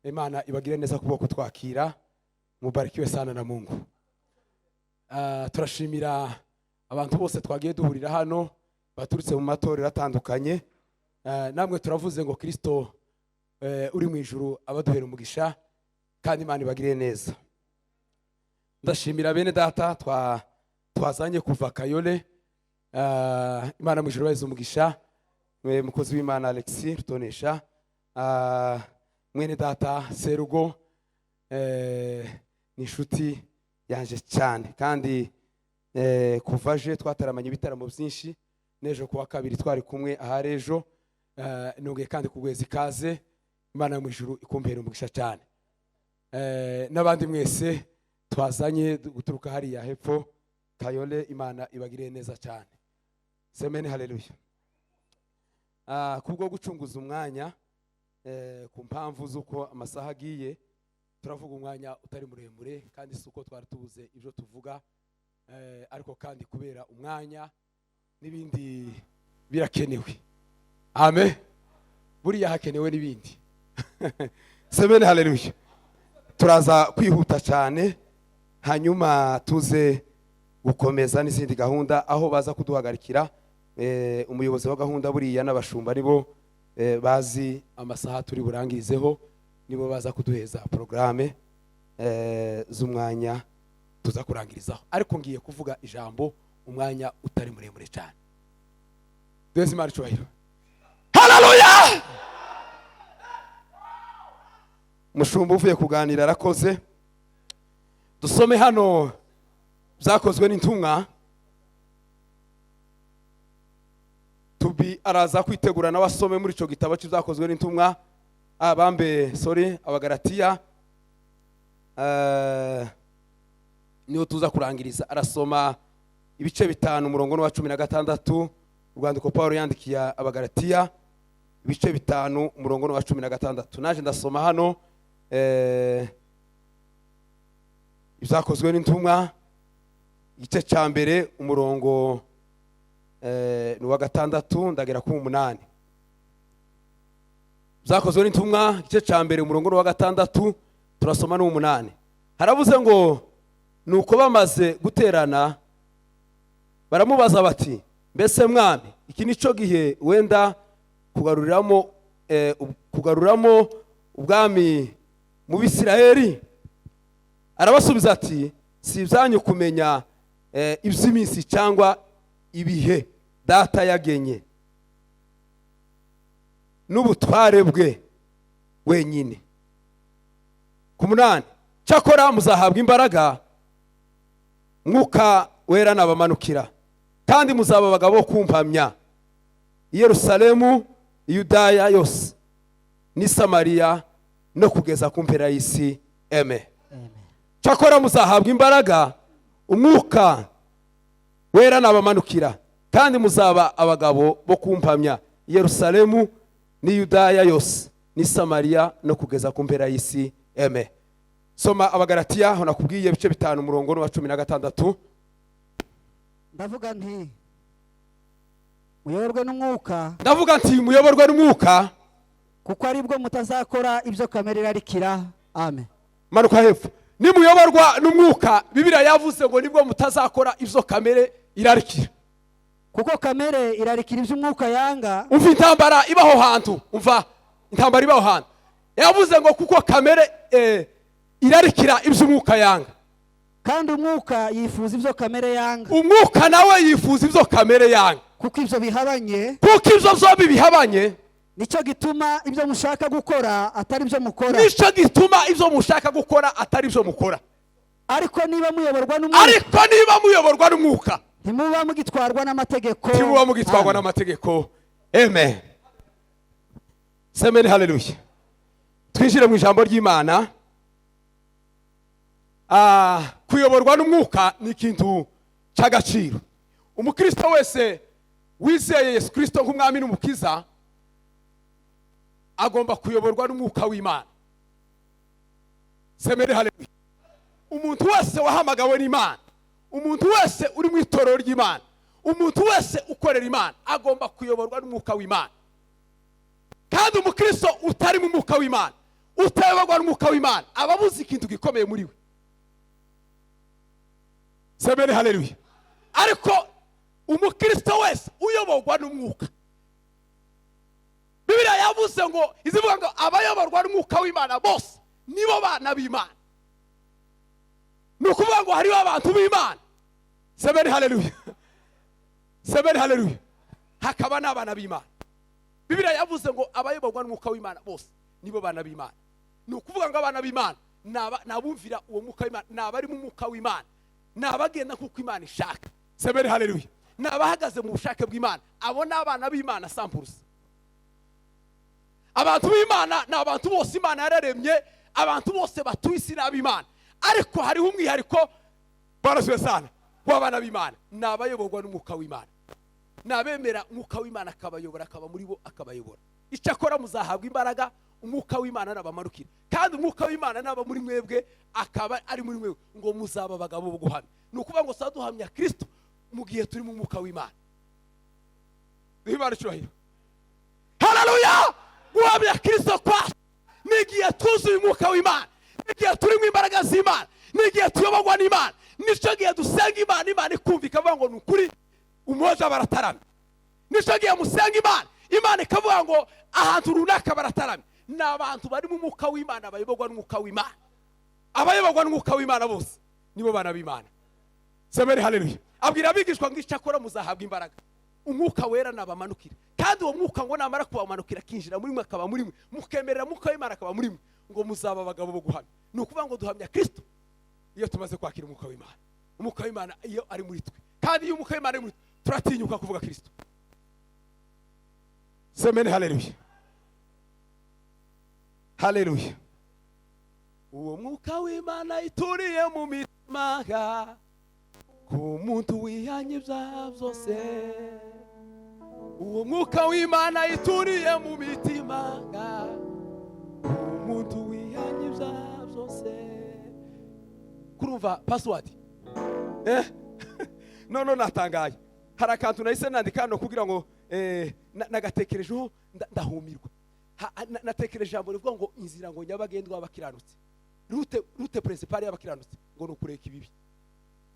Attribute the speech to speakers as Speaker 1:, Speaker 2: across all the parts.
Speaker 1: Imana ibagire neza kuboko twakira. Mubarikiwe sana na Mungu. Turashimira abantu bose twagiye duhurira hano baturutse mu matorero atandukanye. Namwe turavuze ngo Kristo uri mu ijuru abaduhera umugisha kandi Imana ibagire neza. Ndashimira bene data twazanye kuva Kayole. Imana mu ijuru bayize umugisha. Mukozi w'Imana Alexis Rutonesha. Mwene data Serugo ni inshuti yanje cyane kandi kuvaje twataramanye ibitaramo byinshi. Nejo kuwa kabiri twari kumwe aharejo. Nongeye kandi kugweza ikaze. Imana mu ijuru ikumbera umugisha cyane. N'abandi mwese twazanye guturuka hariya hepfo Kayole. Imana ibagire neza cyane. Semeni haleluya. Kubwo gucunguza umwanya ku mpamvu z'uko amasaha agiye turavuga umwanya utari muremure kandi suko twari tubuze ibyo tuvuga, ariko kandi kubera umwanya n'ibindi birakenewe. Amen. Buriya hakenewe n'ibindi. Semeni haleluya. Turaza kwihuta cyane hanyuma tuze gukomeza n'izindi gahunda aho baza kuduhagarikira. Umuyobozi wa gahunda buriya n'abashumba nibo bazi amasaha turi burangirizeho, nibo baza kuduheza programme z'umwanya tuza kurangirizaho. Ariko ngiye kuvuga ijambo umwanya utari muremure cyane. Dezi Imana cyubahiro. Haleluya. Mushumba uvuye kuganira arakoze. Dusome hano byakozwe n'intumwa. Tubi araza kwitegura n'abasome muri ico gitabo cy'ibyakozwe n'intumwa. Abagalatiya niho tuza kurangiriza. Arasoma ibice 5 umurongo wa 16. Urwandiko Paulo yandikiye Abagalatiya ibice 5 umurongo wa 16. Naje ndasoma hano ibyakozwe n'intumwa igice cya mbere umurongo ni wa 6 ndagera ku 8. Byakozwe n'intumwa igice cya mbere umurongo wa 6 turasoma no 8. Haravuze ngo nuko bamaze guterana baramubaza bati, mbese mwami iki nico gihe wenda kugaruramo ubwami mu Bisirayeli? Arabasubiza ati, si ibyanyu kumenya iby'iminsi cyangwa ibihe data yagenye n'ubutware bwe wenyine. Ku 8, cyakora muzahabwa imbaraga Mwuka wera nabamanukira, kandi muzaba abagabo kumpamya i Yerusalemu, Yudaya yose ni Samariya no kugeza ku mpera y'isi. Amen. Cyakora muzahabwa imbaraga Umwuka wera nabamanukira, kandi muzaba abagabo bo kumpamya i Yerusalemu ni Yudaya yose ni Samariya no kugeza ku mpera y'isi. Amen. Soma Abagalatiya ho nakubwiye bice 5 umurongo wa 16.
Speaker 2: Ndavuga nti muyoborwe n'Umwuka.
Speaker 1: Ndavuga nti muyoborwe n'Umwuka
Speaker 2: kuko ari bwo mutazakora ibyo kamere irarikira. Amen.
Speaker 1: Manuka hepfo. Ni muyoborwa n'Umwuka. Bibiliya yavuze ngo nibwo mutazakora ibyo kamere irarikira.
Speaker 2: Kuko kamere irarikira ibyo Umwuka yanga.
Speaker 1: Umva intambara ibaho hantu. Umva intambara ibaho hantu. Yavuze ngo kuko kamere irarikira ibyo Umwuka yanga.
Speaker 2: Kandi Umwuka yifuza ibyo kamere yanga.
Speaker 1: Umwuka nawe yifuza ibyo kamere yanga.
Speaker 2: Kuko ibyo bihabanye.
Speaker 1: Kuko ibyo zombi bihabanye.
Speaker 2: Nico gituma ibyo mushaka gukora atari byo mukora.
Speaker 1: Nico gituma ibyo mushaka gukora atari byo mukora.
Speaker 2: Ariko niba muyoborwa n'Umwuka. Ntimuba mugitwarwa n'amategeko.
Speaker 1: Amen. Semeni haleluya. Twinjire mu ijambo ry'Imana. Kuyoborwa n'Umwuka ni ikintu cy'agaciro. Umukristo wese wizeye Yesu Kristo nk'umwami n'umukiza agomba kuyoborwa n'Umwuka w'Imana. Semeni haleluya. Umuntu wese wahamagawe n'Imana, umuntu wese uri mu itorero ry'Imana, umuntu wese ukorera Imana agomba kuyoborwa n'Umwuka w'Imana. Kandi umukristo utari mu Mwuka w'Imana utayoborwa n'umwuka w'Imana ababuze ikintu gikomeye muri we. Semeni haleluya. Ariko umukristo wese uyoborwa n'umwuka, Bibiliya yavuze ngo izivuga ngo abayoborwa n'umwuka w'Imana bose nibo bana b'Imana. Nukuvuga ngo hariho abantu b'Imana. Semeni haleluya. Semeni haleluya. Hakaba n'abana b'Imana. Bibiliya yavuze ngo abayoborwa n'umwuka w'Imana bose nibo bana b'Imana. Nukuvuga ngo abana b'Imana nabumvira uwo mwuka w'Imana, nabari mu mwuka w'Imana, nabagenda nkuko Imana ishaka. Semeni haleluya. Nabahagaze mu bushake bw'Imana, abo n'abana b'Imana sampurusa. Abantu b'Imana ni abantu bose Imana yararemye, abantu bose batuye isi n'ab'Imana. Ariko hariho umwihariko barasuye sana w'abana b'Imana, nabayoborwa n'umwuka w'Imana, nabemera umwuka w'Imana akabayobora, akaba muri bo akabayobora. Icyakora muzahabwa imbaraga umwuka w'Imana nabamanukira, kandi umwuka w'Imana naba muri mwebwe akaba ari muri mwebwe, ngo muzaba abagabo bo guhamya. Nukuvuga ngo saduhamya Kristo mu gihe turi mu mwuka w'Imana. Imana cyubahiro. Haleluya. Guhamya Kristo kwa nigiye tuzuye umwuka w'Imana, nigiye turi mu imbaraga z'Imana, nigiye tuyoborwa n'Imana, nico gihe dusenga Imana, Imana ikumva ikavuga ngo nukuri umoja barataramye. Nico gihe musenga Imana, Imana ikavuga ngo ahantu runaka barataramye. N'abantu bari mu mwuka w'Imana bayoborwa n'umwuka w'Imana. Abayoborwa n'umwuka w'Imana bose nibo bana b'Imana. Semeni haleluya. Abwira abigishwa ngo icyakora muzahabwa imbaraga umwuka wera nabamanukira, kandi uwo mwuka ngo namara kubamanukira kinjira muri mwe akaba muri mwe, mukemerera umwuka w'Imana akaba muri mwe, ngo muzaba abagabo bo guhamya. Nukuvuga ngo duhamya Kristo iyo tumaze kwakira umwuka w'Imana. Umwuka w'Imana iyo ari muri twe, kandi iyo umwuka w'Imana ari muri twe turatinyuka kuvuga Kristo. Semeni haleluya. Haleluya. Uwo mwuka w'Imana ituriye mu mitima ku muntu wihanye ibyaha byose. Uwo mwuka w'Imana ituriye mu mitima ku muntu wihanye ibyaha byose. Kurumva password no natangaye. Hari akantu nahise nandika hano kugira ngo nagatekerejeho ndahumirwa. Natekereje ijambo rivuga ngo inzira ngo nyabagendwa abakiranutse, rute principal y'abakiranutse ngo nukureka ibibi.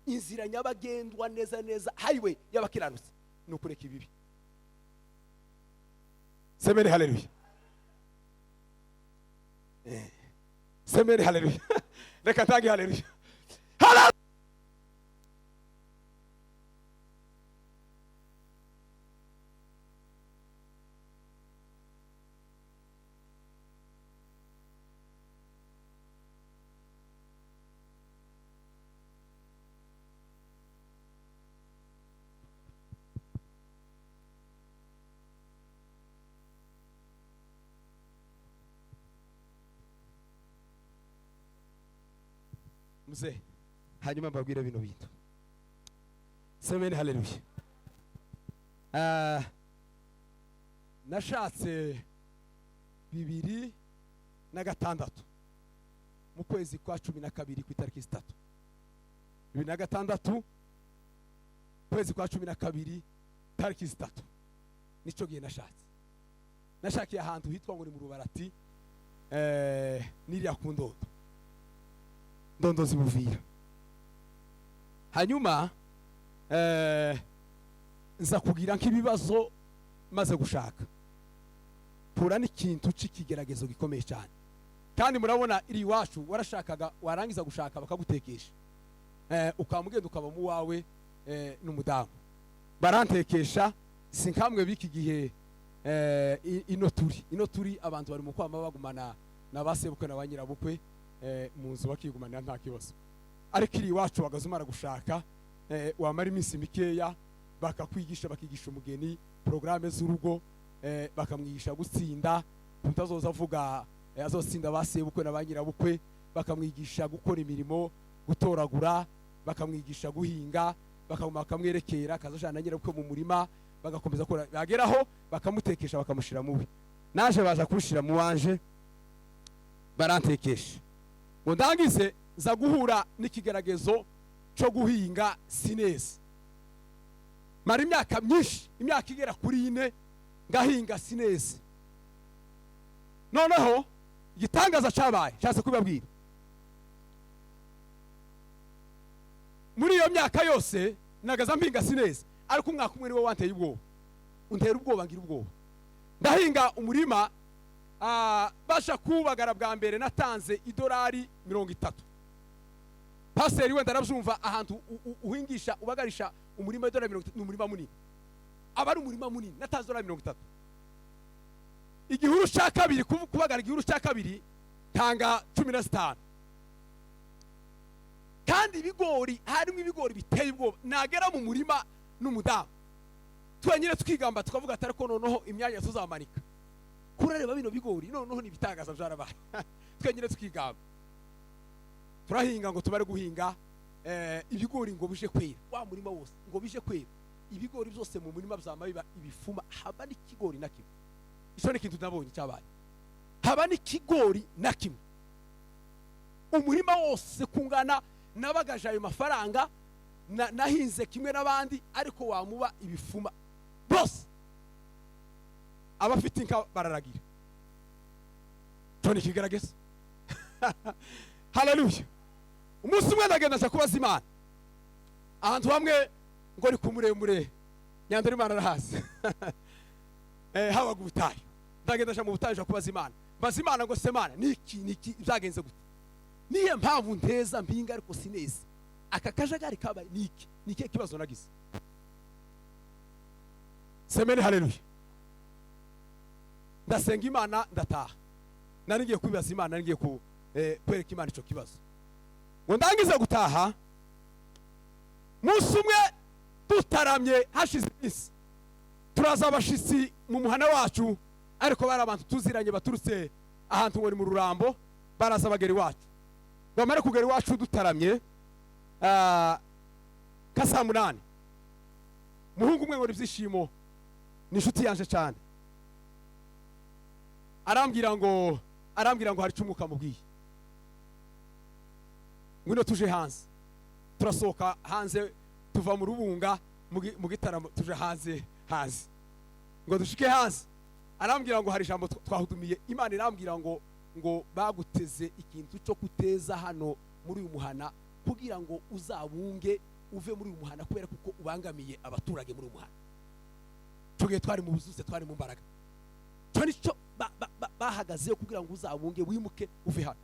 Speaker 1: Inzira nyabagendwa neza neza highway y'abakiranutse nukureka ibibi. Semeni haleluya. Semeni haleluya. Reka tangi haleluya. Haleluya. Muze hanyuma mbabwire bino bintu. Semeni haleluya. Nashatse 2006 mu kwezi kwa 12 ku itariki 3. 2006 kwezi kwa 12 tariki 3 nico gihe nashatse. Nashakiye ahantu hitwa ngo ni mu Rubarati niriya ku Ndondo zibuvira. Hanyuma nza kugira nk'ibibazo maze gushaka. Pura n'ikintu c'ikigeragezo gikomeye cyane. Kandi murabona iri wacu warashakaga warangiza gushaka bakagutekesha. Ukamugenda ukaba mu wawe n'umudamu. Barantekesha sinkamwe biki gihe ino turi abantu bari mu kwama bagumana nabasebukwe na banyirabukwe mu nzu bakigumanira nta kibazo. Ariko iri wacu bagazumara gushaka wamara iminsi mikeya bakakwigisha bakigisha umugeni programme z'urugo, bakamwigisha gutsinda utazoza avuga azotsinda basebukwe na banyirabukwe, bakamwigisha gukora imirimo, gutoragura, bakamwigisha guhinga, bakamwerekera kazajana nyirabukwe mu murima, bagakomeza kora bageraho bakamutekesha bakamushira muwe. Naje baza kurushira mu wanje barantekesha. Ngo ndangize za guhura n'ikigeragezo cyo guhinga sinezi. Mara imyaka myinshi, imyaka igera kuri 4 ngahinga sinezi. Noneho igitangaza cabaye cyase kubabwira muri iyo myaka yose nagaza mpinga sineza ariko umwaka umwe niwe wanteye ubwoba untera ubwoba ngira ubwoba ndahinga umurima basha kubagara bwa mbere natanze idolari 30 paseri wenda arabyumva ahantu uhingisha ubagarisha umurima idolari 30 ni umurima munini aba ari umurima munini natanze idolari 30 igihuru cya kabiri kubagara igihuru cya kabiri tanga 15 kandi ibigori harimo ibigori biteye ubwoba nagera mu murima n'umudamu twenyine twigamba tukavuga atari ko noneho imyanya tuzamanika kurareba bino bigori noneho nibitangaza byarabaye twenyine twigamba turahinga ngo tubare guhinga ibigori ngo bije kwera wa murima wose ngo bije kwera ibigori byose mu murima byamabiba ibifuma haba n'ikigori na kimwe ico ni kintu nabonye cyabaye haba n'ikigori na kimwe umurima wose kungana nabagaje ayo mafaranga nahinze kimwe n'abandi ariko wamuba ibifuma bose abafite inka bararagira toni kigarageza haleluya umunsi umwe ndagenda kubaza Imana ahantu hamwe ngo ari kumuremure nyandori Imana arahazi haba gubutayo ndagenda mu butayo kubaza Imana baza Imana ngo semana niki byagenze gute niye mpamvu nteza mpinga ariko sineze aka kajagari kabaye niki kibazo nagize semene haleluya ndasenga Imana ndataha nari ngiye kwibaza Imana nari ngiye kwereka Imana ico kibazo ngo ndangize gutaha munsi umwe dutaramye hashize iminsi turaza abashitsi mu muhana wacu ariko bari abantu tuziranye baturutse ahantu ngo ni mu Rurambo baraza bageri wacu bamara kugera iwacu dutaramye kasamunani muhungu umwe ngo ibyishimo ni inshuti yanje cyane arambwira ngo hari cyumuka mubwiye ngwino tuje hanze turasohoka hanze tuva mu rubunga mu gitaramo tuje hanze ngo dushike hanze arambwira ngo hari ijambo twahudumiye Imana irambwira ngo baguteze ikintu cyo kuteza hano muri uyu muhana kugira ngo uzabunge uve muri uyu muhana kubera kuko ubangamiye abaturage muri uyu muhana tugiye twari mu buzuze twari mu mbaraga cyo nico bahagaze kugira ngo uzabunge wimuke uve hano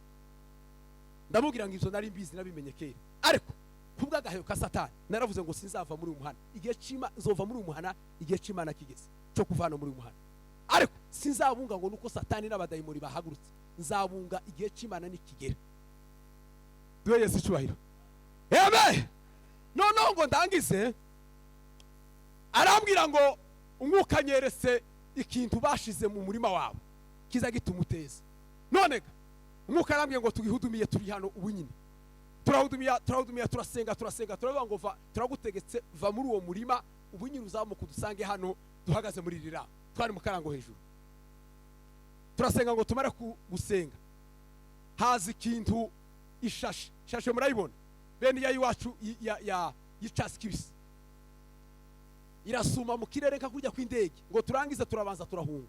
Speaker 1: ndamubwira ngo ivyo nari mbizi nabimenye kera ariko kubwagaheyo ka Satani naravuze ngo sinzava muri uyu muhana igihe cima nzova muri uyu muhana igihe cimana kigeze cyo kuvana muri uyu muhana ariko sinzabunga ngo nuko Satani n'abadayimoni bahagurutse nzabunga igihe cimana nikigera duye Yesu cyubahiro amen no ngo ndangize arambwira ngo umwuka nyerese ikintu bashize mu murima wawe kiza gitumuteza none umwuka arambwiye ngo tugihudumiye turi hano ubunyine turahudumiya turasenga turavuga ngo turagutegetse va muri uwo murima ubunyine uzamuka udusange hano duhagaze muri rira twari mu karango hejuru turasenga ngo tumara gusenga hazi ikintu ishashe murayibona bene ya iwacu y'icasi kibisi irasuma mu kirere nka kujya kw'indege ngo turangize turabanza turahunga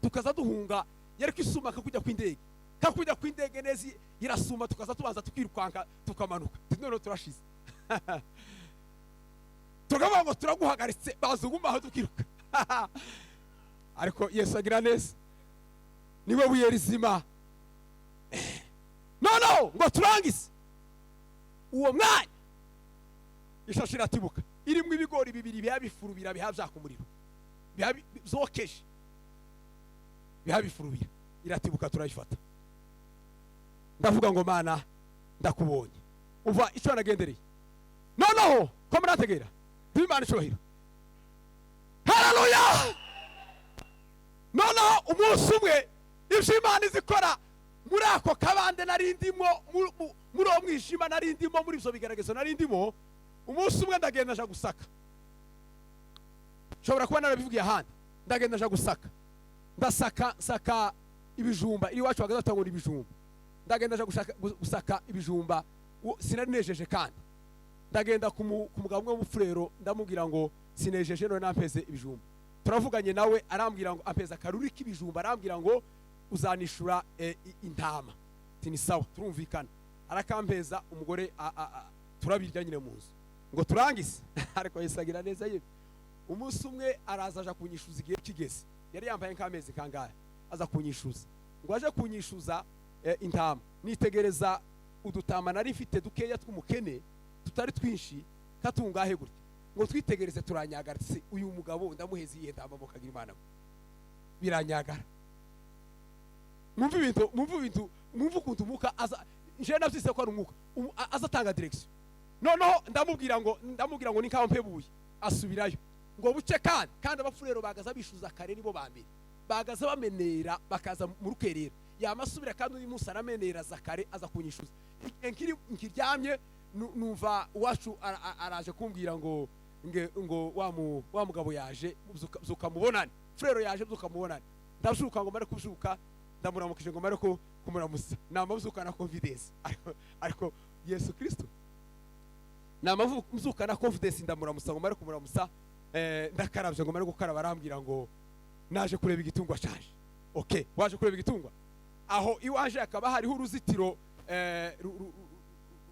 Speaker 1: tukaza duhunga yereko isuma nka kujya kw'indege kakujya kw'indege neza irasuma tukaza tubanza tukirukanka tukamanuka none turashize tukavuga ngo turaguhagaritse bazuguma aho tukiruka ariko Yesu agira neza niwe buye rizima no ngo turangize uwo mwanya ishashi iratibuka irimwe ibigori bibiri bihafurubira bihavya ku muriro zokeje bihabifurubira iratibuka turayifata ndavuga ngo Mana ndakubonye uva icyo nagendereye noneho ko murategera Imana icyubahiro haleluya noneho umunsi umwe ibyo Imana izikora muri ako kabande narindimo muri uwo mwijima narindimo muri ibyo bigeragezo narindimo umunsi umwe ndagenda nja gusaka nshobora kuba narabivugiye ahandi ndagenda nja gusaka ndasaka ibijumba iri wacu hagati ngo ibijumba ndagenda nja gusaka ibijumba sinarinejeje kandi ndagenda ku mugabo umwe w'umufurero ndamubwira ngo sinejeje none nampeze ibijumba turavuganye nawe arambwira ngo ampeza karuri k'ibijumba arambwira ngo uzanishura intama tini sawa turumvikana arakampeza umugore turabirya nyine mu nzu ngo turangize ariko yisagira neza yibe umunsi umwe araza aja kunyishuza igihe kigeze yari yambaye nk'amezi kangahe aza kunyishuza ngo aje kunyishuza intama nitegereza udutama nari mfite dukeya tw'umukene tutari twinshi katungahe gutya ngo twitegereze turanyagaritse uyu mugabo ndamuhezi yihe ntama mu kagira Imana biranyagara mwumva ukuntu umuka aza nje navyise ko ari umuka azatanga direction noneho ndamubwira ngo ninkampebuye asubirayo ngo buce kandi abafurero bagaza bishuza kare nibo bambere bagaza bamenera bakaza mu rukerera yamasubira kandi uyu munsi aramenera zakare aza kunyishuza nkiryamye numva wacu araje kumbwira ngo wa mugabo yaje zukamubonane frero yaje zukamubonane ndashuka ngo mare kubshuka ndamuramukije ngo mare ko kumuramusa namavuka na confidence ariko Yesu Kristo namavuka na confidence ndamuramusa ngo mare kumuramusa ndakaravye ngo mare gukaraba arambwira ngo naje kureba igitungwa cyaje okay waje kureba igitungwa aho iwaje akaba hariho uruzitiro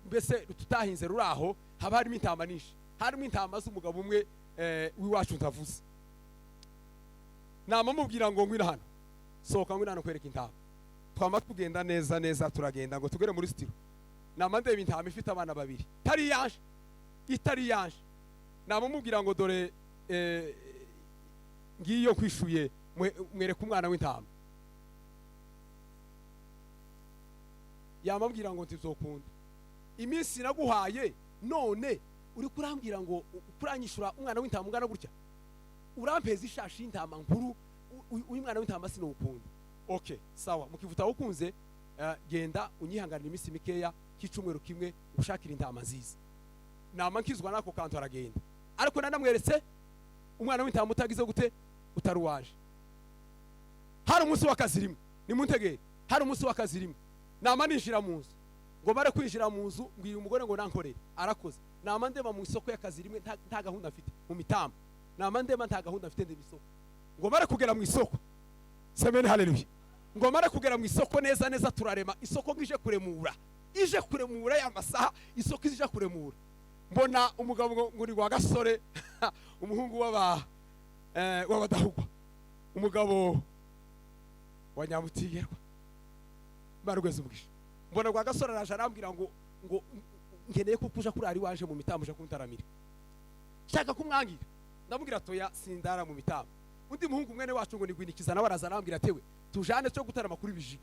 Speaker 1: mbese tutahinze ruraho haba harimo intama nishi harimo intama z'umugabo umwe wiwacu ndavuze namamubwira ngo ngwira hano soka ngwira hano kwereka intama twama tugenda neza turagenda ngo tugere muri stiro namandeba intama ifite abana babiri itari yaje namamubwira ngo dore ngiyo kwishuye mwereka umwana w'intama yamabwira ngo ntizokunda iminsi naguhaye none uri kurambwira ngo kuranyishura umwana w'intama ungana gutya urampeza ishashi y'intama nkuru uyu mwana w'intama sinokunda okay sawa mukivuta ukunze genda unyihanganira iminsi mikeya k'icumweru kimwe ushakira intama nziza nama nkizwa nako kantu aragenda ariko nanamweretse umwana w'intama utagize gute utaruwaje hari umunsi w'akazi rimwe nimuntegere hari umunsi w'akazi rimwe nama ninjira mu nzu ngo mare kwinjira mu nzu mbwira umugore ngo nankorere arakoze nama ndeba mu isoko y'akazi rimwe nta gahunda afite mu mitamba nama ndeba nta gahunda afite ndeba isoko ngo mare kugera mu isoko semene haleluya ngo mare kugera mu isoko neza turarema isoko ngije kuremura ya masaha isoko ije kuremura mbona umugabo ngo ni wa gasore umuhungu w'abadahugwa umugabo wa nyamutigerwa barugeze umugisha mbona kwa gasore araje arambwira ngo nkeneye ko kuja kuri ari waje mu mitamo je kuntaramira shaka kumwangira ndamubwira toya sindara mu mitamo undi muhungu mwene wacu ngo nigwinikiza na baraza arambwira tewe tujane cyo gutarama kuri bijigi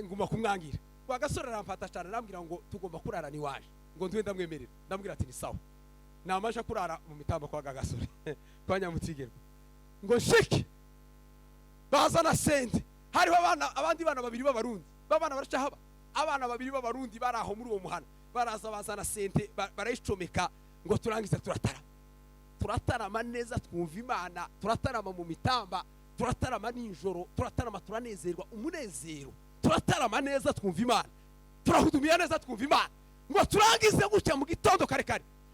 Speaker 1: nguma kumwangira kwa gasore arampata cyane arambwira ngo tugomba kurara ni waje ngo ndwe ndamwemerera ndamubwira ati ni sawa namaje kurara mu mitamo kwa gasore kwa nyamutigerwa ngo shiki bazana sente hariho abandi bana babiri b'abarundi babana baracahaba abana babiri b'abarundi baraho muri uwo muhana baraza bazana sente barayicomeka ngo turangize turatarama neza twumva Imana turatarama mu mitamba turatarama ninjoro turatarama turanezerwa umunezero turatarama neza twumva Imana turahudumiya neza twumva Imana ngo turangize gutya mu gitondo kare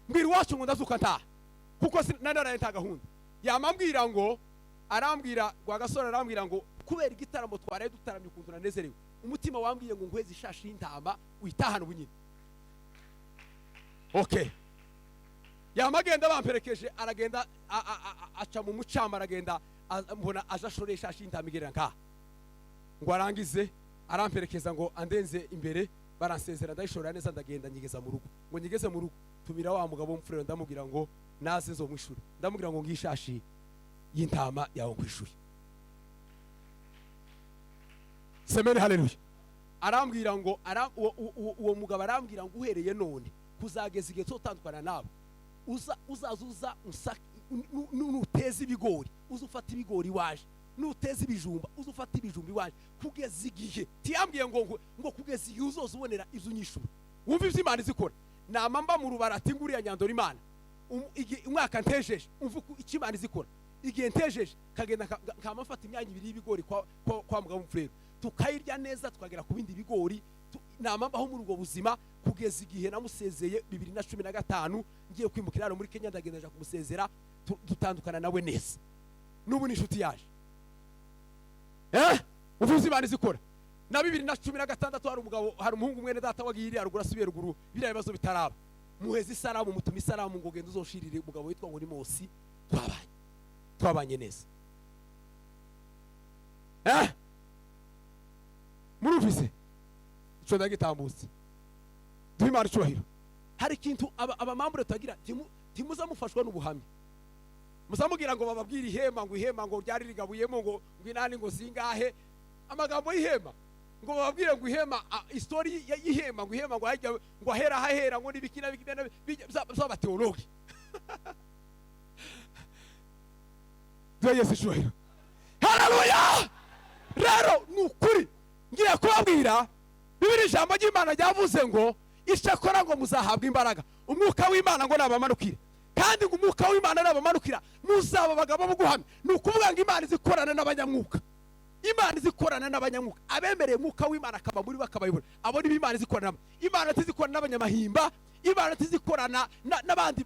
Speaker 1: mbwira wacu ngo ndazuka ntaha kuko nanaraye nta gahunda yamambwira ngo arambwira kwa gasore arambwira ngo kubera igitaramo twaraye dutaramye ukuntu nanezerewe umutima wambwiye ngo ngweze ishashi y'intama uyitahana ubunyine okay yamagenda bamperekeje aragenda aca mu mucamba aragenda mbona aja shore ishashi y'intama igerera nka ngo arangize aramperekeza ngo andenze imbere baransezera ndayishora neza ndagenda nyigeza mu rugo ngo nyigeze mu rugo tumira wa mugabo w'umfurero ndamubwira ngo naze zo mwishuri ndamubwira ngo ngishashi y'intama yawe kwishuri semene haleluya arambwira ngo uwo mugabo arambwira ngo uhereye none kuzageza igihe cyotandukana nabo uzazuza nuteza ibigori uzufata ibigori waje nuteza ibijumba uzufata ibijumba waje kugeza igihe tiyambwiye ngo kugeza igihe uzoza ubonera izo nyishura wumva ivyo Imana izikora nama mba mu rubarati nguriya nyandora Imana umwaka ntejeje umva icyo Imana izikora igihe ntejeje kagenda kamafata imyanya ibiri y'ibigori kwa mugabo mfrero tukayirya neza tukagera ku bindi bigori namambaho muri ubwo buzima kugeza igihe namusezeye 2015 ngiye kwimukira hano muri Kenya ndagenda nja kumusezera dutandukana nawe neza n'ubu ni inshuti yaje uvuze Imana izikora na 2016 hari umugabo hari umuhungu mwene data wagiye iri arugura asubiye ruguru biriya bibazo bitaraba muheza isaramu mutuma isaramu ngo genda uzoshirire umugabo witwa ngo ni Mosi twabanye neza murumvise ico ndagitambutse duhimana cyubahiro hari ikintu abamambure tagira timuza mufashwa n'ubuhamya muzamugira ngo bababwire ihema ngo ryari rigabuyemo ngo inani ngo zingahe amagambo y'ihema ngo bababwire ngo ihema story y'ihema ngo ihema ngo ahera ngo nibikina by'abateologi Yesu cyubahiro haleluya rero nukuri ngiye kubabwira Bibiri ijambo ry'Imana ryavuze ngo icyakora ngo muzahabwa imbaraga umwuka w'Imana ngo nabamanukire kandi ngo umwuka w'Imana nabamanukira muzaba bagabo buguhamya nukuvuga ngo Imana izikorana n'abanyamwuka Imana izikorana n'abanyamwuka abemereye umwuka w'Imana akaba muri bakabayobora abo ni Imana izikorana Imana tizikorana n'abanyamahimba Imana tizikorana n'abandi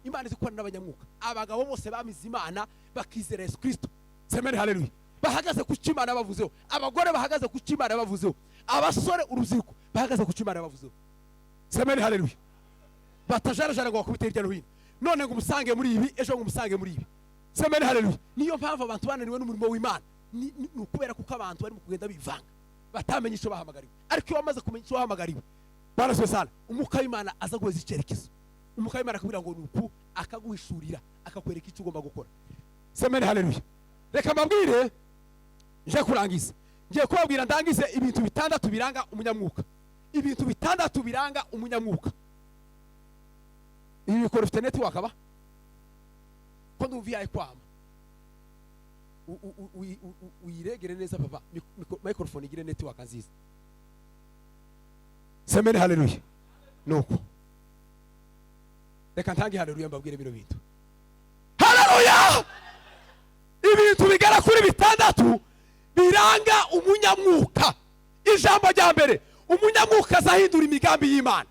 Speaker 1: Imana izikorana n'abanyamwuka abagabo bose bamize Imana bakizera Yesu Kristo semeni haleluya bahagaze ku Imana bavuzeho abagore bahagaze ku Imana bavuzeho abasore uruziko bahagaze ku Imana bavuzeho semeni haleluya batajarajara ngo bakubite hirya no hino none ngo umusange muri ibi ejo ngo umusange muri ibi semeni haleluya niyo mpamvu abantu bananiwe n'umurimo w'Imana ni ukubera kuko abantu bari mu kugenda bivanga batamenye icyo bahamagariwe ariko iyo wamaze kumenya icyo bahamagariwe baraswe sana umwuka w'Imana aza guheza icyerekezo umwuka w'Imana akubwira ngo nuku akaguhishurira akakwereka icyo ugomba gukora semeni haleluya reka mbabwire nje kurangiza ngiye kubabwira ndangize ibintu bitandatu biranga umunyamwuka ibintu bitandatu biranga umunyamwuka ibi bikora ufite network aba ko ndumviye kwama uyiregere neza papa microphone igire network nziza semeni haleluya nuko reka ntange haleluya mbabwire bino bintu haleluya ibintu bigera kuri bitandatu biranga umunyamwuka ijambo rya mbere umunyamwuka azahindura imigambi y'Imana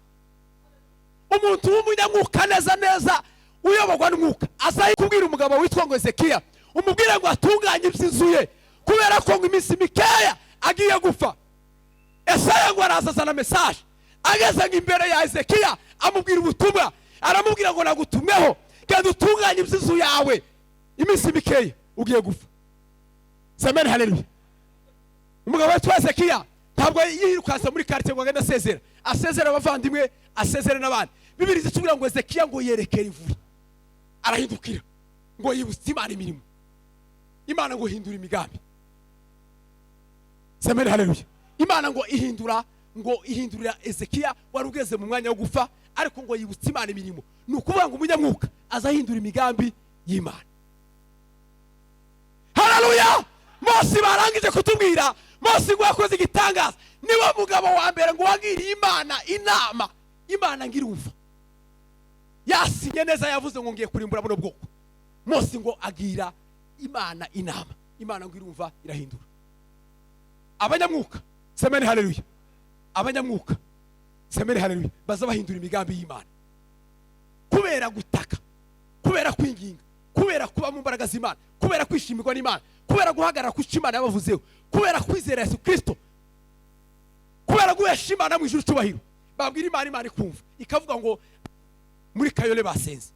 Speaker 1: umuntu w'umunyamwuka neza uyoborwa n'umwuka azayikubwira umugabo witwa ngo Ezekiya umubwire ngo atunganye iby'inzu ye kubera ko ngo iminsi mikeya agiye gupfa Esaya ngo arazazana message ageze ngo imbere ya Ezekiya amubwira ubutumwa aramubwira ngo nagutumweho kandi utunganye iby'inzu yawe iminsi mikeya ugiye gupfa semeni haleluya umugabo witwa Ezekiya ntabwo yirukanse muri quartier ngo agende asezera abavandimwe asezera n'abandi Bibiri zitubwira ngo Ezekiya ngo yerekera ivuri arahindukira ngo yibutse Imana imirimo Imana ngo hindura imigambi semeni haleluya Imana ngo ihindurira Ezekiya wari ugeze mu mwanya wo gufa ariko ngo yibutse Imana imirimo nukuvuga ngo umunyamwuka azahindura imigambi y'Imana haleluya Mose barangije kutubwira Mose ngo yakoze igitangaza niwe mugabo wa mbere ngo wagiriye Imana inama Imana ngirumva yasinye neza yavuze ngo ngiye kurimbura buno bwoko Mose ngo agira Imana inama Imana ngo irumva irahindura abanyamwuka semeni haleluya abanyamwuka semeni haleluya baza bahindura imigambi y'Imana kubera gutaka kubera kwinginga kubera kuba mu mbaraga z'Imana kubera kwishimirwa n'Imana kubera guhagarara ku Imana yabavuzeho kubera kwizera Yesu Kristo kubera guhesha Imana mu ijuru cyubahiro babwira Imana ikumva ikavuga ngo muri Kayole basenze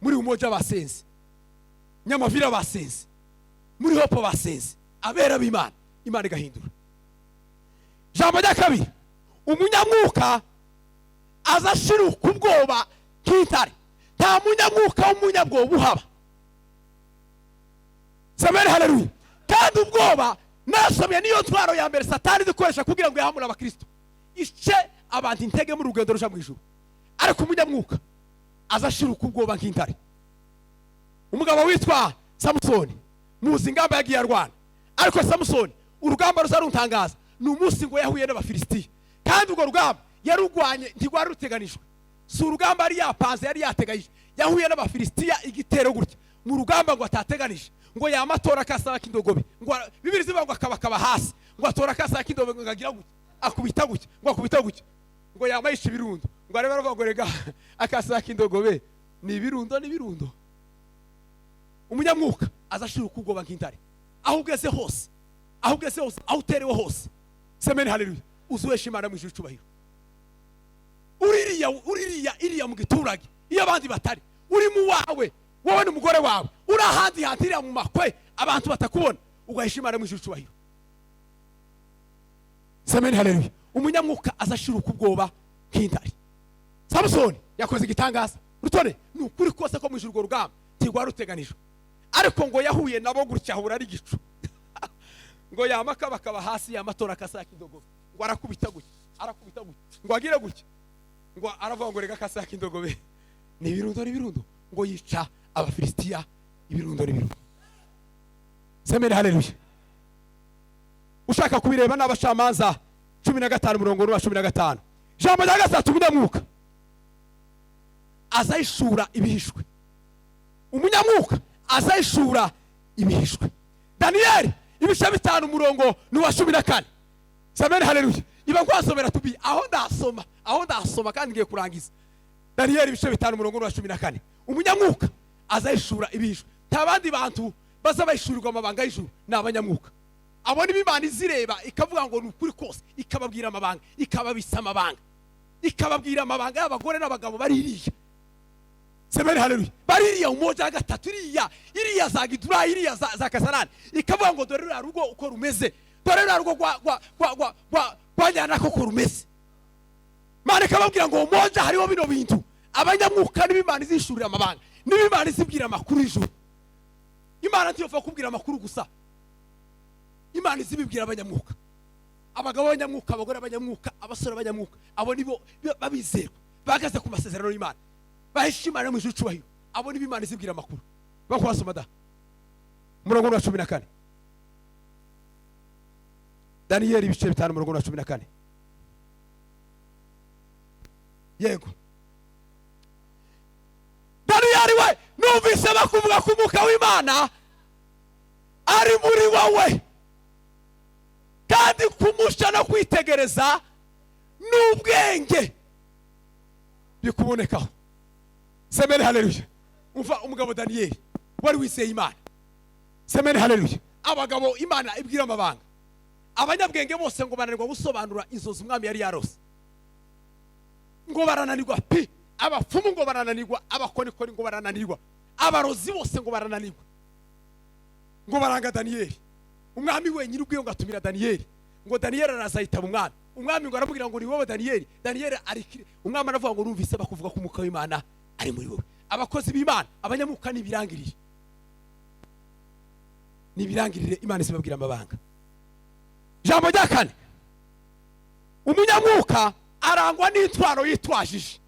Speaker 1: muri Umoja basenze Nyamavira basenze muri Hopo basenze abera b'Imana Imana igahindura jambo rya kabiri umunyamwuka azashiruka ubwoba nk'intare nta munyamwuka w'umunyabwoba uhaba semeni haleluya kandi ubwoba nasomye niyo ntwaro ya mbere Satani zikoresha kugira ngo yahamure abakristo ice abantu intege mu rugendo ruja mu ijuru ariko umunyamwuka azashiruka ubwoba nk'intare umugabo witwa Samusoni muzi ingamba yagiye arwana ariko Samusoni urugamba ruzaruntangaza ni umunsi ngo yahuye n'Abafilisitiya kandi urwo rugamba yarugwanye ntigwari ruteganijwe si urugamba yari yapanze yari yateganyije yahuye n'Abafilisitiya igitero gutya mu rugamba ngo atateganije ngo yamatora kasaba kindogobe ngo Bibiri zivuga ngo akabakaba hasi ngo atora kasaba kindogobe ngo agira gutya akubita gutya ngo yamayisha ibirundo ngo arebe ngo rega akasaba kindogobe ni ibirundo umunyamwuka azashiruka ubwoba nk'intare aho ugeze hose aho ugeze hose aho uterewe hose semeni haleluya uzuwesha imana mu ijuru cyubahiro uriya mu giturage iyo abandi batari uri mu wawe wowe n'umugore wawe uri ahandi hatiriya mu makwe abantu batakubona ugahesha imana mu ijuru cyubahiro semeni haleluya umunyamwuka azashiruka ubwoba nk'intare Samusoni yakoze igitangaza rutone ni ukuri kose ko mu ijuru urwo rugamba ntigwa ruteganijwe ariko ngo yahuye nabo gutya ahura ari igicu ngo yamaka bakaba hasi yamatora akasaka indogobe ngo arakubita gutya ngo agire gutya ngo aravuga ngo rega akasaka indogobe ni ibirundo ngo yica abafilisitiya ibirundo semeni haleluya ushaka kubireba n'abashamanza 15 murongo wa 15 jambo rya gatatu umunyamwuka azayishura ibihishwe umunyamwuka azayishura ibihishwe Daniel ibisha 5 murongo wa 14 semeni haleluya iba kwasomera tubi aho ndasoma kandi ngiye kurangiza Daniel ibisha 5 murongo wa 14 umunyamwuka azayishura ibihishwe tabandi bantu bazabayishurirwa amabanga y'ijuru n'abanyamwuka abona ibimana izireba ikavuga ngo nukuri kose ikababwira amabanga ikababisa amabanga ikababwira amabanga y'abagore n'abagabo baririya semeni haleluya baririya umoja gatatu iriya za Gidura iriya za Kasarani ikavuga ngo dore rugo uko rumeze dore rugo kwa nyana ko rumeze mane kababwira ngo umoja hariho bino bintu abanyamwuka n'ibimana izishurira amabanga n'ibimana izibwira amakuru y'ijuru imana ntiyofa kubwira amakuru gusa imana izibibwira abanyamwuka abagabo b'abanyamwuka abagore b'abanyamwuka abasore b'abanyamwuka abo nibo babizerwa bagaze ku masezerano y'Imana bahesha imana mu ijuru cyubahiro abo nibo imana izibwira amakuru bakwasoma da murongo wa 14 Daniel ibice 5 murongo wa 14 yego Daniel we numvise bakuvuga ku muka w'Imana ari muri wowe kandi kumusha no kwitegereza n'ubwenge bikubonekaho semeni haleluya umva umugabo Daniel wari wiseye Imana semeni haleluya abagabo Imana ibwira amabanga abanyabwenge bose ngo bananirwa gusobanura inzozi umwami yari yarose ngo barananirwa pi abapfumu ngo barananirwa abakonikoni ngo barananirwa abarozi bose ngo barananirwa ngo baranga Daniel umwami wenyine ubwiye ngo atumira Daniel ngo Daniel arazahita umwami ngo aramubwira ngo ni wowe Daniel arikire umwami aravuga ngo numvise bakuvuga ku muka w'Imana ari muri wowe abakozi b'Imana abanyamwuka nibirangirire Imana isibabwira amabanga jambo rya 4 umunyamwuka arangwa n'intwaro yitwajije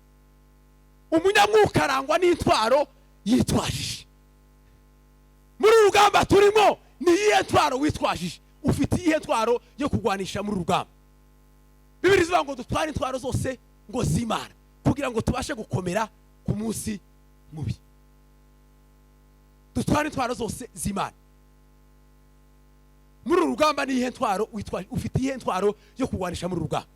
Speaker 1: umunyamwuka arangwa n'intwaro yitwajije muri rugamba turimo ni iyihe ntwaro witwajije ufite iyihe ntwaro yo kugwanisha muri rugamba Bibiliya ivuga ngo dutware intwaro zose ngo z'Imana kugira ngo tubashe gukomera ku munsi mubi dutware intwaro zose z'Imana muri rugamba ni iyihe ntwaro witwaje ufite iyihe ntwaro yo kugwanisha muri rugamba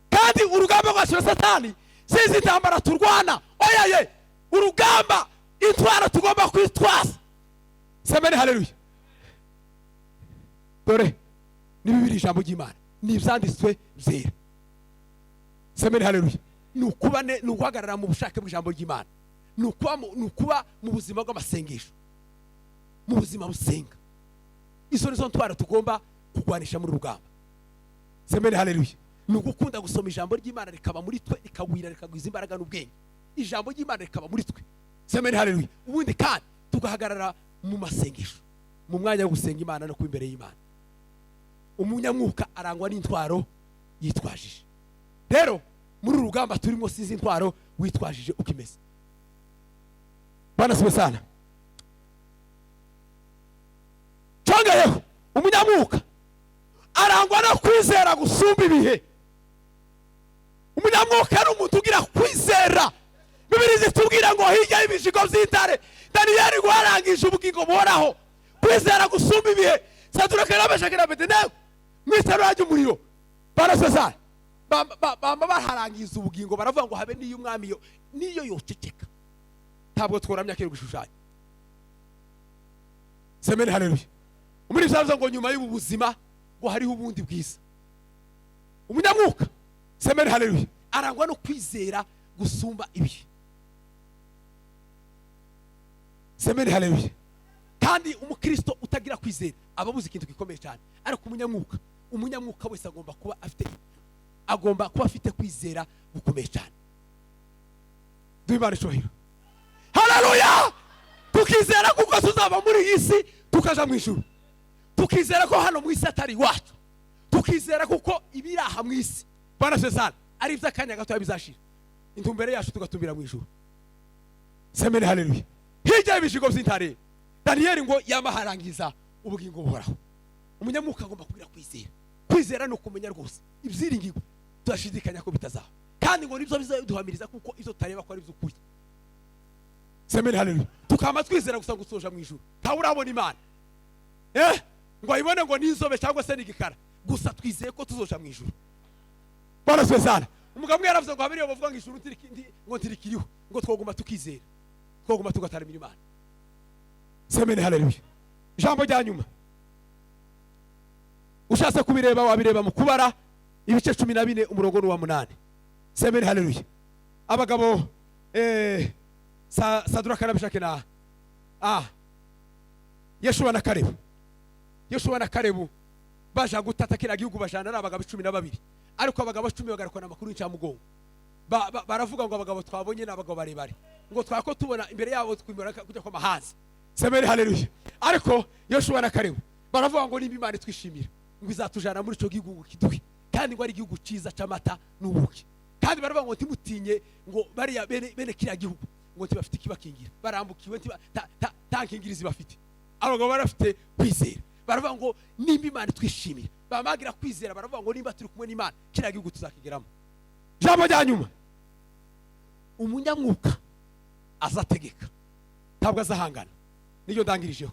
Speaker 1: kandi urugamba rwa Satani sizi intambara turwana oyaye urugamba intwaro tugomba kwitwaza semeni haleluya dore ni Bibiliya ijambo ry'Imana ni ivyanditswe byera semeni haleluya nuguhagarara mu bushake bw'ijambo ry'Imana nukuba mu buzima bw'amasengesho mu buzima busenga izo nizo ntwaro tugomba kugwanisha muri rugamba semeni haleluya nugukunda gusoma ijambo ry'Imana rikaba muri twe ikagwira rikagwiza imbaraga n'ubwenge ijambo ry'Imana rikaba muri twe semeni haleluya ubundi kandi tugahagarara mu masengesho mu mwanya wo gusenga Imana no kuba imbere y'Imana umunyamwuka arangwa n'intwaro yitwajije rero muri rugamba turimo sizi intwaro witwajije ukimeze bana sibe sana cyongeyeho umunyamwuka arangwa no kwizera gusumba ibihe umunyamwuka ari umuntu ugira kwizera Bibiliya zitubwira ngo hirya y'ibishigo by'intare Daniel gwarangije ubugingo buhoraho kwizera gusumba ibihe saduraka n'abashakira Abedinego mwitaro ajye umuriro barasesa bamba baharangiza ubugingo baravuga ngo habe niyo umwami niyo yoceceka ntabwo tworamya kiri gushushanyo semeni haleluya umuririmbyi aravuze ngo nyuma y'ubu buzima ngo hariho ubundi bwiza. Umunyamwuka semeni haleluya arangwa no kwizera gusumba ibihe. Semeni haleluya. Kandi umukristo utagira kwizera ababuze ikintu gikomeye cyane. Ariko umunyamwuka wese agomba kuba afite kwizera gukomeye cyane. Duhimana icyubahiro. Haleluya. Tukizera kuko tuzava muri iyi si tukaja mu ijuru. Tukizera ko hano mu isi atari iwacu. Tukizera kuko ibiraha mu isi Bwana Sezana ari iby'akanya gato bizashira. Intumbere yacu tugatumbira mu ijuru. Semeni haleluya. Hirya y'ibishigo by'intare Daniel ngo yamaharangiza ubugingo buhoraho. Umunyamwuka agomba kugira kwizera. Kwizera no kumenya rwose ibyiringirwa turashidikanya ko bitazaba. Kandi ngo nibyo bizaduhamiriza kuko izo tareba ko ari by'ukuri. Semeni haleluya. Tukama twizera gusa gusoja mu ijuru. Nta urabona Imana. Ngo ayibone ngo n'inzobe cyangwa se n'igikara. Gusa twizeye ko tuzoja mu ijuru. Bwana Sezana umugabo yaravuze ngo habiriyo bavuga ngo ijuru ngo ntirikiriho ngo twoguma tukizera. Twoguma tugataramira Imana. Semeni haleluya. Ijambo rya nyuma ushatse kubireba wabireba mu Kubara ibice 14 umurongo wa 8. Semeni haleluya. Abagabo Saduraka na Meshaki na Yeshuwa na Kalebu. Yeshuwa na Kalebu baja gutata kira gihugu bajana ari abagabo 12. Ariko abagabo 10 bagarukana amakuru y'incamugongo. Baravuga ngo abagabo twabonye n'abagabo barebare. Ngo twako tubona imbere yabo twimura kujya kwa mahanzi. Semeni haleluya. Ariko Yeshuwa na Kalebu baravuga ngo nimba Imana twishimira ngo izatujana muri cyo gihugu kiduhe. Kandi ngo ari igihugu ciza cy'amata n'ubuki. Kandi baravuga ngo timutinye ngo bari bene kira gihugu ngo tibafite kibakingira. Barambukiwe tankingirizi bafite. Abagabo barafite kwizera. Baravuga ngo nimba Imana twishimira. Bamagira kwizera baravuga ngo nimba turi kumwe n'Imana kira gihugu tuzakigeramo. Jambo rya nyuma umunyamwuka azategeka ntabwo azahangana. Niyo ndangirijeho.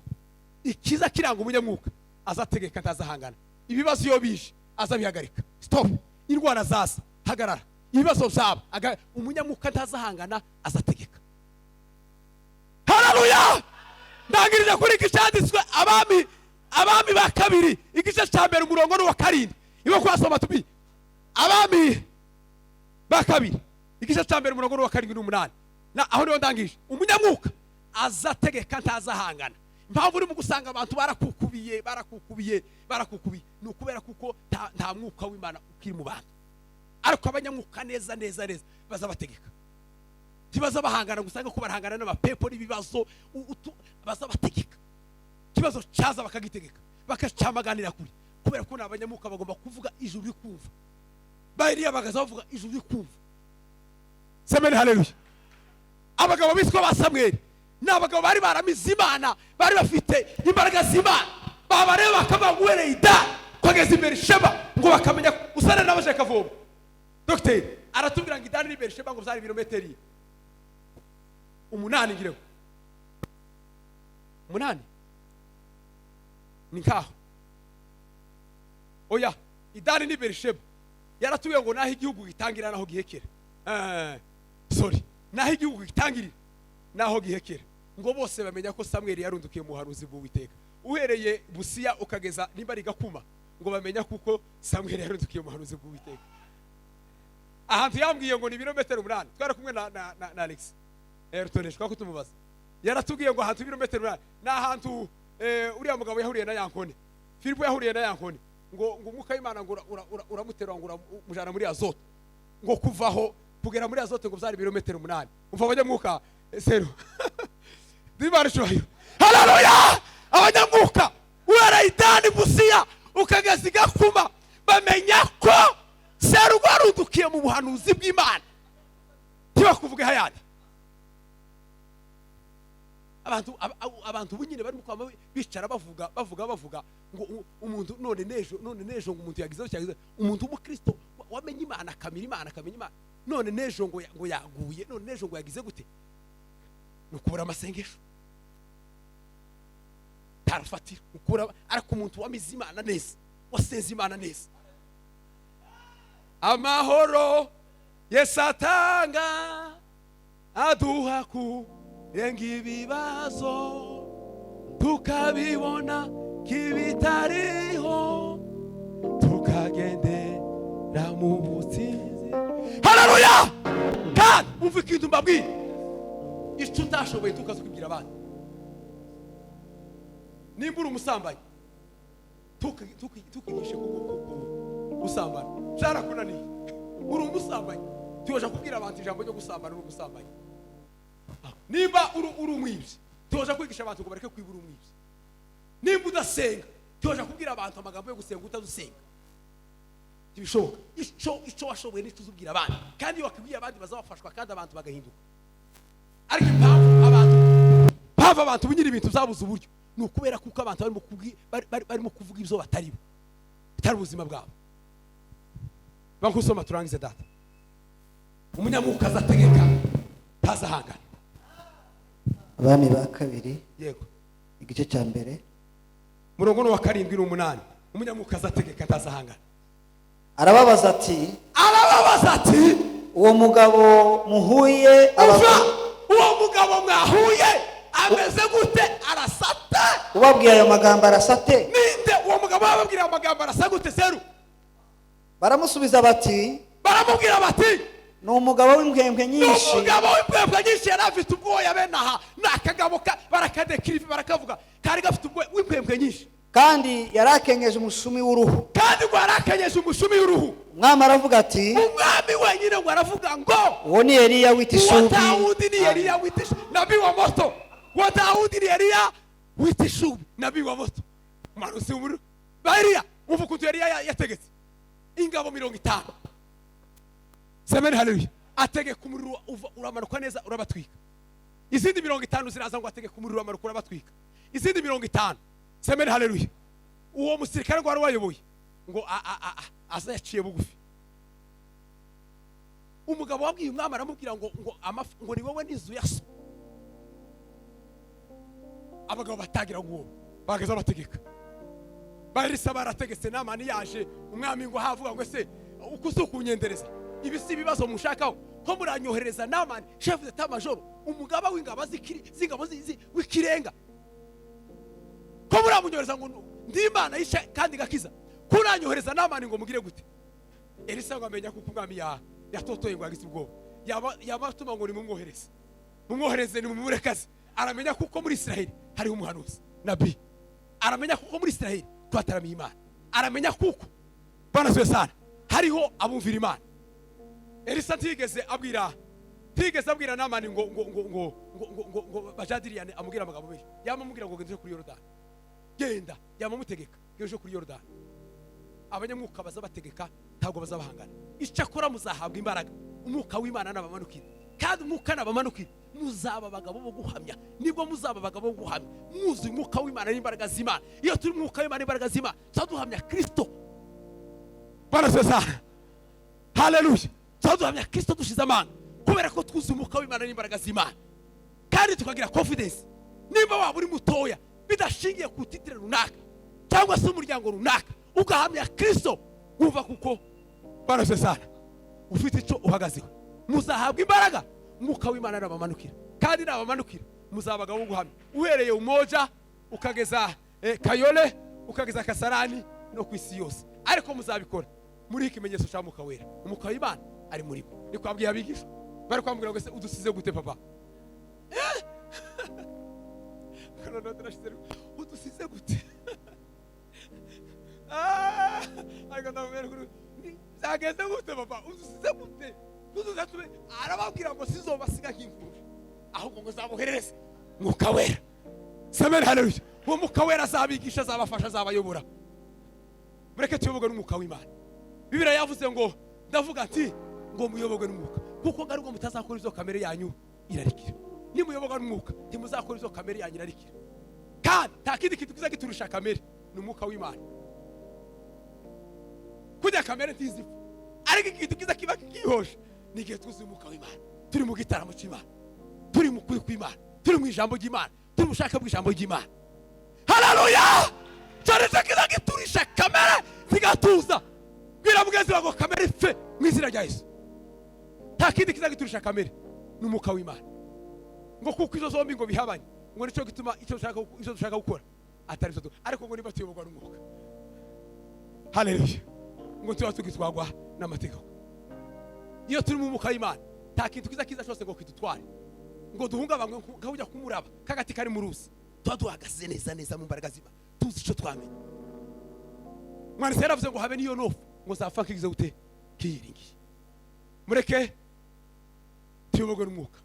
Speaker 1: Ikiza kiranga umunyamwuka azategeka ntazahangana. Ibibazo iyo bije azabihagarika. Stop. Indwara zaza hagarara. Ibibazo byaba umunyamwuka ntazahangana azategeka. Haleluya. Ndangirije kuri icyanditswe abami ba kabiri igice cya mbere umurongo wa 7. Ibo kwasoma tubi abami ba kabiri igice cya mbere umurongo wa 7 n'umunani. Na aho niho ndangije umunyamwuka azategeka ntazahangana. Impamvu uri mu gusanga abantu barakukubiye ni ukubera kuko nta mwuka w'Imana ukiri mu bantu. Ariko abanyamwuka neza bazabategeka. Kibazo bahangana gusanga ko barahangana n'abapepo n'ibibazo bazabategeka. Kibazo cyaza bakagitegeka bakacamaganira kuri kubera ko n'abanyamwuka bagomba kuvuga ijuru rikumva. Bayiriya bagaza bavuga ijuru rikumva. Semeni haleluya. Abagabo bitwa ba Samweli n'abagabo bari baramize Imana bari bafite imbaraga z'Imana. Babareba bakabagwereye ida kugeza imbere Sheba ngo bakamenya usana n'abashaka voma. Dr. aratubwira ngo idani imbere Sheba ngo byari ibirometeri 8 ngireho 8 ni nkaho oya idani n'imbere Sheba yaratubwiye ngo naho igihugu gitangira naho gihekera. Naho igihugu gitangirira naho gihekera. Ngo bose bamenya ko Samweli yarundukiye mu haruzi bw'Uwiteka. Uhereye Busiya ukageza nimba ari Gakuma ngo bamenya kuko Samweli yarundukiye mu haruzi bw'Uwiteka. Ahantu yambwiye ngo ni ibirometero 8. Twara kumwe na Alex. Rutoneshwa ko tumubaza. Yaratubwiye ngo ahantu ibirometero 8 na ahantu uriya mugabo yahuriye na Yankone. Filipo yahuriye na Yankone. Ngo umwuka w'Imana ngo uramutera ngo mujana muri Azoto. Ngo kuvaho kugera muri Azoto ngo byari ibirometero 8. Umva abanyamwuka zero. Dibarishoyo. Haleluya. Abanyamwuka uhereye Busiya ukageza Gakuma bamenya ko seru rwarundukiye mu buhanuzi bw'Imana. Tibakuvuge hayandi. Abantu bunyine bari mukwa bicara bavuga ngo umuntu none nejo ngo umuntu yagizeho cyagize umuntu w'umukristo wamenye Imana akamenya Imana none nejo ngo yaguye none nejo ngo yagize gute nukubura amasengesho tarafatira ukura ariko umuntu wamize Imana neza wasenze Imana neza amahoro yesatanga aduha ku renga ibibazo tukabibona kibitariho tukagendera mu butsinzi. Haleluya! Kandi umva ikintu mbabwira, icyo utashoboye tukaza kubwira abandi. Nimba uri umusambanyi tukigishe gusambana byarakunaniye, uri umusambanyi tuyoja kubwira abantu ijambo ryo gusambana uri umusambanyi. Nimba uri umwibyi tuyoja kwigisha abantu ngo bareke kwibura umwibyi. Nimba udasenga tuyoja kubwira abantu amagambo yo gusenga utadusenga. Tibishoboka. Icyo washoboye ni tuzubwira abandi, kandi wakibwiye abandi bazabafashwa kandi abantu bagahinduka. Ariko impamvu abantu bunyira ibintu byabuze uburyo ni ukubera kuko abantu barimo kuvuga ibyo batari bo, bitari ubuzima bwabo. Bakusoma turangize data. Umunyamukwa azategeka ntazahangana.
Speaker 2: Abami ba kabiri
Speaker 1: yego
Speaker 2: igice cya mbere
Speaker 1: murongo wa 7 n'umunani. Umunyamukwa azategeka ntazahangana.
Speaker 2: arababaza ati uwo mugabo muhuye
Speaker 1: uwo mugabo mwahuye ameze gute? Arasate.
Speaker 2: ubabwiye ayo magambo arasate.
Speaker 1: Ninde uwo mugabo bababwira ayo magambo arasa gute seru?
Speaker 2: Baramusubiza bati,
Speaker 1: baramubwira bati
Speaker 2: ni umugabo w'impwempwe nyinshi.
Speaker 1: Umugabo w'impwempwe nyinshi yari afite ubwoya benaha n'akagabo barakadekirive barakavuga kari gafite ubwoya w'impwempwe nyinshi,
Speaker 2: kandi yarakenyeje umushumi w'uruhu. Umwami aravuga ati,
Speaker 1: umwami wenyine ngo aravuga ngo
Speaker 2: uwo ni Eliya w'itishubi.
Speaker 1: Dawudi ni Eliya w'itishubi, nabii wa moto. Wa Dawudi ni Eliya w'itishubi, nabii wa moto. Marusi umuru Eliya uvukutu Eliya yategetse ingabo 50. Semeni haleluya. Ategeka umuriro uramanuka neza urabatwika. Izindi 50 ziraza ngo ategeka umuriro uramanuka urabatwika. Izindi 50. Semeni haleluya. Uwo musirikare ngo wayoboye ngo aza yaciye bugufi. Umugabo wabwiye umwami aramubwira ngo ni wowe n'inzu ya so. Abagabo batagira ngo bageza bategeka. Barisa barategetse namani yaje umwami ngo havuga ngo ese ukusukunyendereza ibisi bibazo mushakaho ko muranyohereza namani chef d'état major umugaba w'ingabo z'ingabo w'ikirenga ko muramunyohereza ngo ndimana yisha kandi gakiza kuranyohereza namani ngo mugire gute? Elisa ngo amenya kuko umwami yatotoye ngo agise ubwo yabatuma ngo nimumwohereze ni MURAKAZE. Aramenya kuko muri Israeli hari umuhanuzi nabii, aramenya kuko muri Israeli twataramiye Imana, aramenya kuko bana sana hariho abumvira Imana. Elisa tigeze abwira namani ngo bajadiriyane amubwira amagambo menshi. Yamamubwira ngo gende kuri Yorodani, genda yamamutegeka geje kuri Yorodani. Abanyamwuka bazabategeka ntabwo bazabahangana. Icyakora muzahabwa imbaraga umwuka w'Imana nabamanukira, kandi umwuka nabamanukira muzaba abagabo bo guhamya. Nibwo muzaba abagabo bo guhamya muzi umwuka w'Imana n'imbaraga z'Imana. Iyo turi umwuka w'Imana n'imbaraga z'Imana tuzaduhamya Kristo. Bana sana haleluya. Tuzaduhamya Kristo dushize amanga kubera ko twuzi umwuka w'Imana n'imbaraga z'Imana, kandi tukagira confidence. Niba waba uri mutoya bidashingiye ku titire runaka cyangwa se umuryango runaka ugahamya Kristo, wumva kuko bana sana ufite icyo uhagazeho, muzahabwa imbaraga umwuka w'Imana nabamanukira, kandi nabamanukira muzabagabo guhamya. Uhereye umoja ukageza Kayole ukageza Kasarani no kwisi yose, ariko muzabikora muri ikimenyetso cya Mwuka Wera. Umwuka w'Imana ari muri bo. Ni kwabwiye abigisha bari kwambwira ngo se udusize gute papa? Kana ndashyize udusize gute? Ariko ndabwira zageze gute papa? Udusize gute? Tuzatube arababwira ngo sizobasiga nk'imfuje, ahubwo ngo zaboherereze Mwuka Wera. Semeni haleluya. Uwo Mwuka Wera azabigisha, azabafasha, azabayobora. Mureke tuyoborwe n'Umwuka w'Imana. Bibiliya yavuze ngo ndavuga ati ngo muyoborwe n'Umwuka, kuko ngaruko mutazakora izo kamere yanyu irarikira. Ni muyoborwa n'Umwuka ntimuzakora izo kamere yanyu irarikira, kandi nta kindi kintu kiza giturusha kamere ni Umwuka w'Imana. Kujya kamere ntizipfa, ariko ikintu kiza kiba kihosha ni igihe tuzi Umwuka w'Imana, turi mu gitaramo cy'Imana, turi mu kuri kw'Imana, turi mu ijambo ry'Imana, turi mu bushake bw'ijambo ry'Imana. Haleluya. Cyane kiza giturisha kamere zigatuza. Bwira mugenzi wawe kamere ipfe mu izina rya Yesu. Nta kindi kiza giturisha kamere ni Umwuka w'Imana. Ngo kuko izo zombi ngo bihabanye, ngo nicyo gituma icyo dushaka gukora atari byo ariko ngo niba tuyoborwa n'umwuka haleluya ngo tuba tugitwagwa n'amategeko iyo turi mu mwuka w'Imana nta kintu kiza cyose ngo kitutware ngo duhungabanywe nk'ujya kumuraba kagati kari mu ruzi tuba duhagaze neza mu mbaraga z'Imana tuzi icyo twamenye mwana se yaravuze ngo habe niyo nofu ngo zapfa kigize gute kiyiringiye mureke tuyoborwe n'umwuka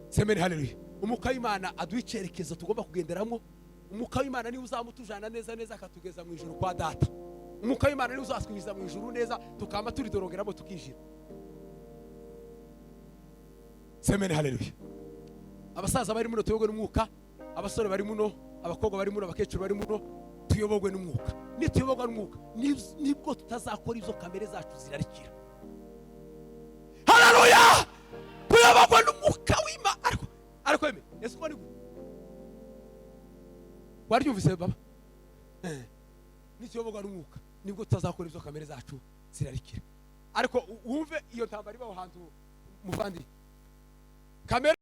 Speaker 1: semeni haleluya umwuka w'Imana aduicerekezo tugomba kugenderamo umwuka w'Imana niwe uzamutujana neza akatugeza mu ijuru kwa data umwuka w'Imana niwe uzaswinjiza mu ijuru neza tukamba turi dorogeramo tukinjira semeni haleluya abasaza bari muno tuyoborwe n'umwuka abasore bari muno abakobwa bari muno abakecuru bari muno tuyoborwe n'umwuka tuyoborwa n'umwuka nibwo tutazakora izo kamere zacu zirarikira haleluya tuyoborwa n'umwuka w'Imana ariko eme ese ko ni waryumvise baba tuyoborwa n'umwuka nibwo tutazakora izo kamere zacu zirarikira ariko wumve iyo ntambara ibaho hantu muvandi kamere